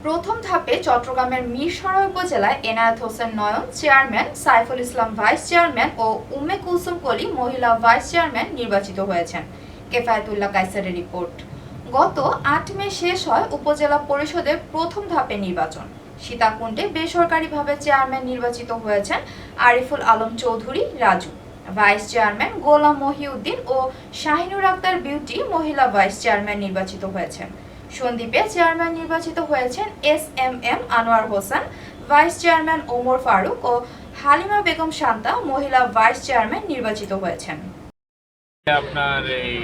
প্রথম ধাপে চট্টগ্রামের মিরসরাই উপজেলায় এনায়েত হোসেন নয়ন chairman, Saiful Islam vice chairman ও উম্মে কুলসুম কলি মহিলা ভাইস চেয়ারম্যান নির্বাচিত হয়েছেন। কেফায়েতুল্লাহ কায়সারের রিপোর্ট। গত ৮ মে শেষ হয় উপজেলা পরিষদের প্রথম ধাপে নির্বাচন। সীতাকুণ্ডে বেসরকারিভাবে চেয়ারম্যান নির্বাচিত হয়েছেন আরিফুল আলম চৌধুরী রাজু, ভাইস চেয়ারম্যান গোলাম মহিউদ্দিন ও শাহিনুর আক্তার বিউটি মহিলা ভাইস চেয়ারম্যান নির্বাচিত হয়েছেন। সন্দ্বীপে চেয়ারম্যান নির্বাচিত হয়েছেন এস.এম.এম. আনোয়ার হোসেন, ভাইস চেয়ারম্যান ওমর ফারুক ও হালিমা বেগম শান্তা মহিলা ভাইস চেয়ারম্যান নির্বাচিত হয়েছেন। আপনার এই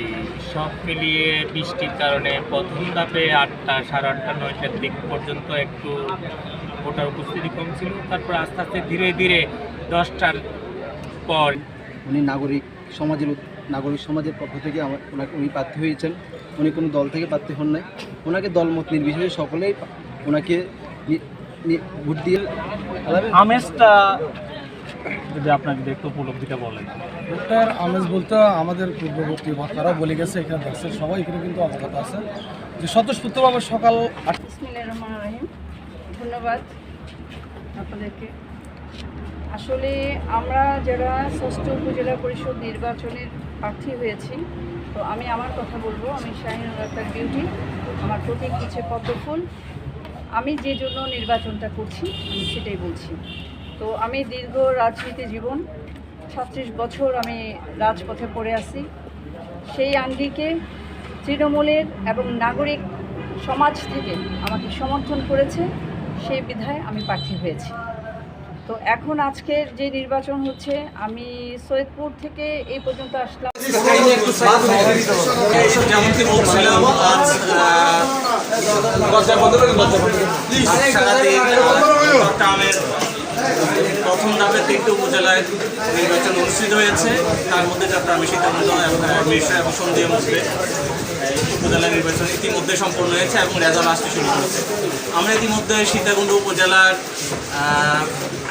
সব মিলিয়ে বৃষ্টির কারণে প্রথম ধাপে 8টা, সাড়ে 8টা, 9টার দিক পর্যন্ত একটু ভোটার উপস্থিতি কম ছিল। তারপর আস্তে আস্তে ধীরে ধীরে 10টার পর উনি নাগরিক সমাজের পক্ষ থেকে উনি প্রার্থী হয়েছেন। উনি কোনো দল থেকে প্রার্থী হন নাই। ওনাকে দলমত নির্বিশেষে সকলেই ওনাকে ভোট দিয়ে আমেজটা যদি আপনাকে দেখতে উপলব্ধিটা বলেন। ভোটার আমেজ বলতে আমাদের পূর্ববর্তী বক্তারা বলে গেছে, এখানে দেখছে সবাই, এখানে কিন্তু অবগত আছে যে স্বতঃস্ফূর্তভাবে সকাল 8। বিসমিল্লাহির রহমানির রহিম। ধন্যবাদ আপনাদেরকে। আসলে আমরা যারা ষষ্ঠ উপজেলা পরিষদ নির্বাচনের প্রার্থী হয়েছি, তো আমি আমার কথা বলবো। আমি শাহিনুর আক্তার বিউটি, আমার প্রতীক হচ্ছে পদ্মফুল। আমি যে জন্য নির্বাচনটা করছি আমি সেটাই বলছি। তো আমি দীর্ঘ রাজনীতি জীবন, 36 বছর আমি রাজপথে পড়ে আছি। সেই আঙ্গিকে তৃণমূলের এবং নাগরিক সমাজ থেকে আমাকে সমর্থন করেছে, সেই বিধায় আমি প্রার্থী হয়েছি। তো এখন আজকের যে নির্বাচন হচ্ছে, আমি সৈয়দপুর থেকে এই পর্যন্ত আসলাম। যেমনটি বলছিলাম, আজ চট্টগ্রামের প্রথম ধাপে 3টি উপজেলায় নির্বাচন অনুষ্ঠিত হয়েছে। তার মধ্যে চট্টগ্রামে সীতাকুণ্ড মিরসরাই এবং সন্দ্বীপের মধ্যে উপজেলা নির্বাচন ইতিমধ্যে সম্পন্ন হয়েছে এবং রেজাল্ট আসতে শুরু করেছে। আমরা ইতিমধ্যে সীতাকুণ্ড উপজেলার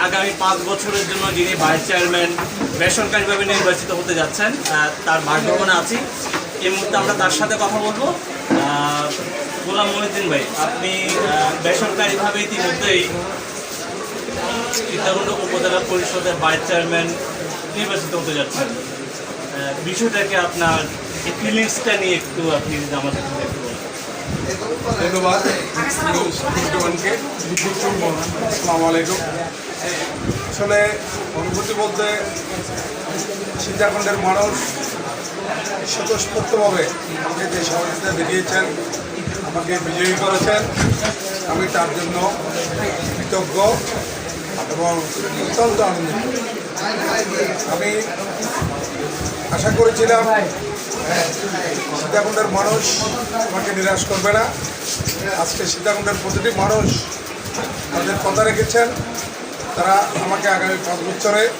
আগামী 5 বছরের জন্য যিনি ভাইস চেয়ারম্যান বেসরকারিভাবে নির্বাচিত হতে যাচ্ছেন, তার বাসভবনে আছি। এই মুহূর্তে আমরা তার সাথে কথা বলবো। গোলাম মহিউদ্দিন ভাই, আপনি বেসরকারিভাবে ইতিমধ্যেই সীতাকুণ্ড উপজেলা পরিষদের ভাইস চেয়ারম্যান নির্বাচিত হতে যাচ্ছেন। বিষয়টাকে আপনার এই ফিলিংসটা নিয়ে একটু আপনি আমাদের একটু বলুন। ধন্যবাদ আসসালামু আলাইকুম। আসলে অনুভূতি বলতে সীতাকুণ্ডের মানুষ স্বতঃস্ফূর্তভাবে আমাকে যে সহযোগিতা দেখিয়েছেন, আমাকে বিজয়ী করেছেন, আমি তার জন্য কৃতজ্ঞ এবং অত্যন্ত আনন্দিত। আমি আশা করেছিলাম সীতাকুণ্ডের মানুষ আমাকে নিরাশ করবে না। আজকে সীতাকুণ্ডের প্রতিটি মানুষ তাদের কথা রেখেছেন। তারা আমাকে আগামী 5 বছরের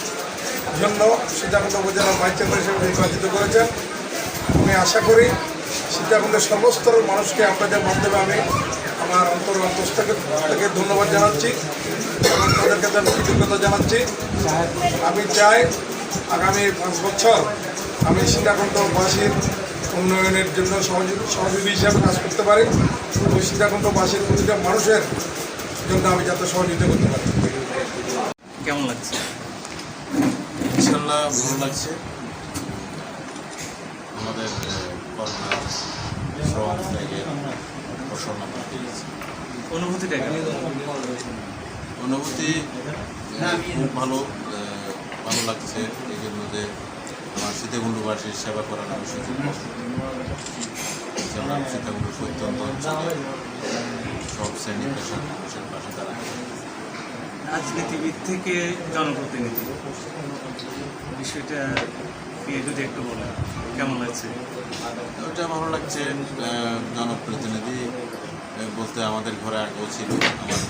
জন্য সীতাকুণ্ড উপজেলা ভাইস চেয়ারম্যান হিসেবে নির্বাচিত করেছেন। আমি আশা করি সীতাকুণ্ডের সর্বস্তরের মানুষকে আপনাদের মাধ্যমে আমি আমার অন্তঃস্থকে ধন্যবাদ জানাচ্ছি এবং তাদের কাছে আমি কৃতজ্ঞতা জানাচ্ছি। আমি চাই আগামী 5 বছর আমি সীতাকুণ্ডবাসীর উন্নয়নের জন্য সহযোগী হিসাবে কাজ করতে পারি এবং সীতাকুণ্ডবাসীর প্রতিটা মানুষের জন্য আমি যাতে সহযোগিতা করতে পারি। কেমন লাগছে? ইনশাল্লাহ ভালো লাগছে। আমাদের শ্রম ত্যাগের ফসল আমরা পেয়েছি। অনুভূতিটা কেমন? অনুভূতি খুব ভালো লাগছে। এই জন্য যে আমার সীতাকুণ্ডবাসীর সেবা করার আমি সুযোগ সীতাকুণ্ড প্রত্যন্ত অঞ্চলে সব শ্রেণী পেশার মানুষের পাশে দাঁড়ায়। রাজনীতিবিদ থেকে জনপ্রতিনিধি, বিষয়টা যদি একটু বলেন কেমন লাগছে? ওটা ভালো লাগছে। জনপ্রতিনিধি বলতে আমাদের ঘরে আগেও ছিল আমার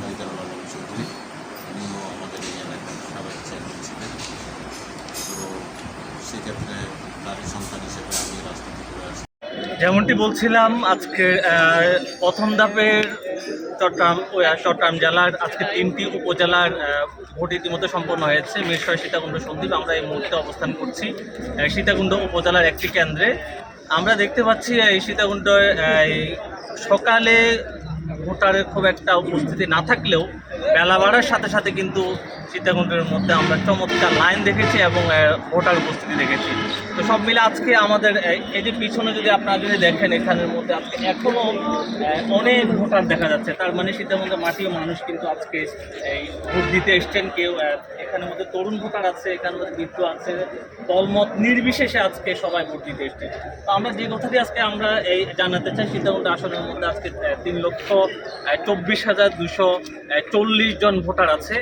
পিতা মোহাম্মদ চৌধুরী, উনিও আমাদের এই এলাকার সাবেক চেয়ারম্যান ছিলেন। তো সেক্ষেত্রে তারই সন্তান হিসেবে আমি রাজনীতি করে আসি। যেমনটি বলছিলাম, আজকে প্রথম ধাপের চট্টগ্রাম জেলার আজকে 3টি উপজেলার ভোট ইতিমধ্যে সম্পন্ন হয়েছে। মিরসরাই, সীতাকুণ্ড, সন্দ্বীপ। আমরা এই মুহূর্তে অবস্থান করছি সীতাকুণ্ড উপজেলার একটি কেন্দ্রে। আমরা দেখতে পাচ্ছি এই সীতাকুণ্ড সকালে ভোটারের খুব একটা উপস্থিতি না থাকলেও বেলা বাড়ার সাথে সাথে কিন্তু সীতাকুণ্ডের মধ্যে আমরা চমৎকার লাইন দেখেছি এবং ভোটার উপস্থিতি দেখেছি। তো সব মিলে আজকে আমাদের এই যে পিছনে যদি আপনারা যদি দেখেন এখানের মধ্যে আজকে এখনও অনেক ভোটার দেখা যাচ্ছে। তার মানে সীতাকুণ্ডের মাটিও মানুষ কিন্তু আজকে এই ভোট দিতে এসছেন। কেউ এখানের মধ্যে তরুণ ভোটার আছে, এখানের মধ্যে বৃদ্ধ আছে, দলমত নির্বিশেষে আজকে সবাই ভোট দিতে এসছে। তো আমরা যে কথাটি আজকে আমরা এই জানাতে চাই, সীতাকুণ্ড আসনের মধ্যে আজকে 3,24,240 জন ভোটার আছে।